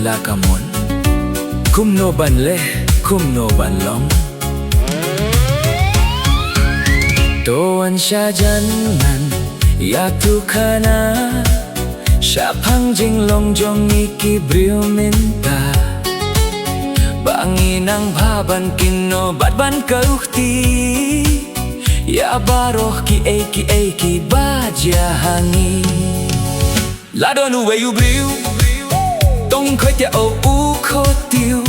lakamon kumno banle kumno banlong Toan siya janman yatu kana siya pangjinglong jong ikibriw minta Banginang baban kino badban kaukti Ya baroh ki eki baja hangi Lado nu wayu briu Tong khơi tia o u kho tiêu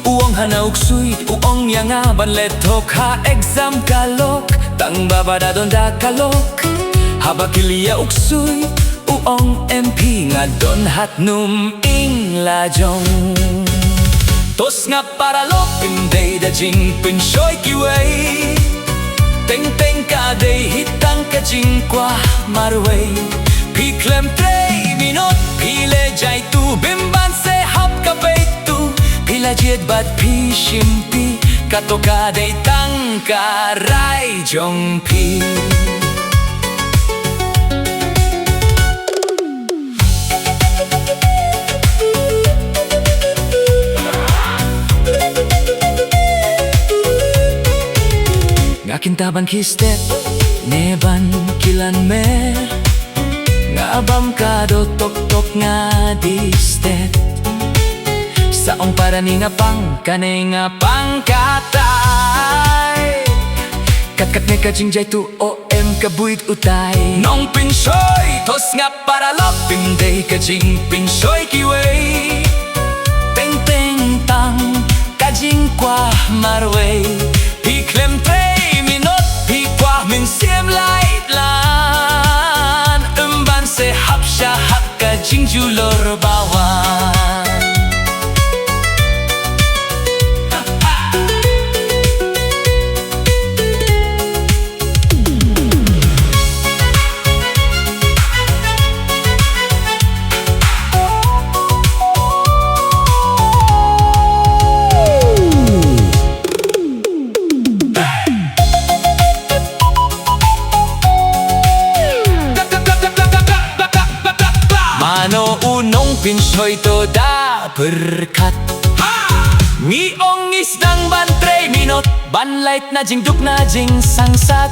Uong hana Khsuid uong yang aban letok ha exam kalok Tang baba da don da kalok Haba kilia Khsuid uong MP nga don hat num ing la jong Tos nga pyrlok pinday da jing pinshoy kiway Teng teng ka day hitang ka jing kwa marway Pi klem 3 minut pile jay tu bimban se hap ka tu Pila jiet bat pi shimpi kato ka day tang ka ray jong pi Kintaban kistet, neban kilan mer Nga abam kado tok-tok nga distet Saong parani nga pang kanay nga pangkatay Kat-kat nga kajing jay tu OM kabuit utay Nong pinshoy, tos nga pyrlok pinday kajing pinshoy kiway Teng-teng tang kajing kwa marway Piklem 3 Min siem light lan Umban se hap sya hap ka jing julor bawan Mano unong pinshoy to da berkat Ngiong isdang ban 3 minut Ban light na jing duk na jing sangsat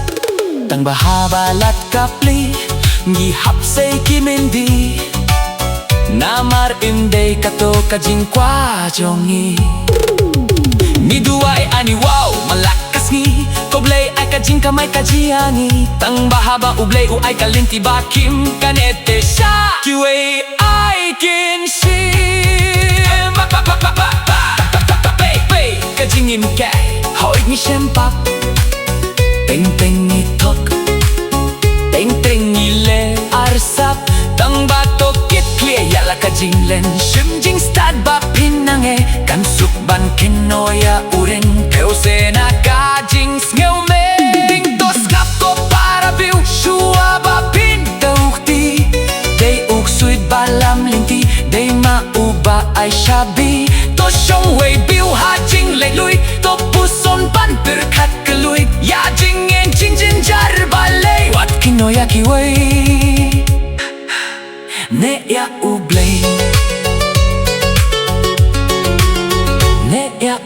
Tang bahabalat kapli Ngi hapsay kimindi Namar imday kato kajing kwa jongi Ni duay ani wow malakas ngi Koblay ay kajing kamay kajiangi Tang bahaba ublay u ay kalinti bakim kanete siya Kiway ay kinshim Pay kajingin kay Hoig ni siyempak Teng-teng ni tok Teng-teng ni le arsap Tang bato kit clear yala kajinglen Shim jing stad ba pinange Kan sukban kinoya uring Keo se na kajing sngeu meng Tos ngap ko para biu Shua ba pindaukti Day Khsuid balam linti Day mauba ay shabi Tos shong way biu ha jing lay lui To puson pan perkat keluit Ya jing en jing jing jar balay Wat kinoya kiway Ne ya ublay Ne ya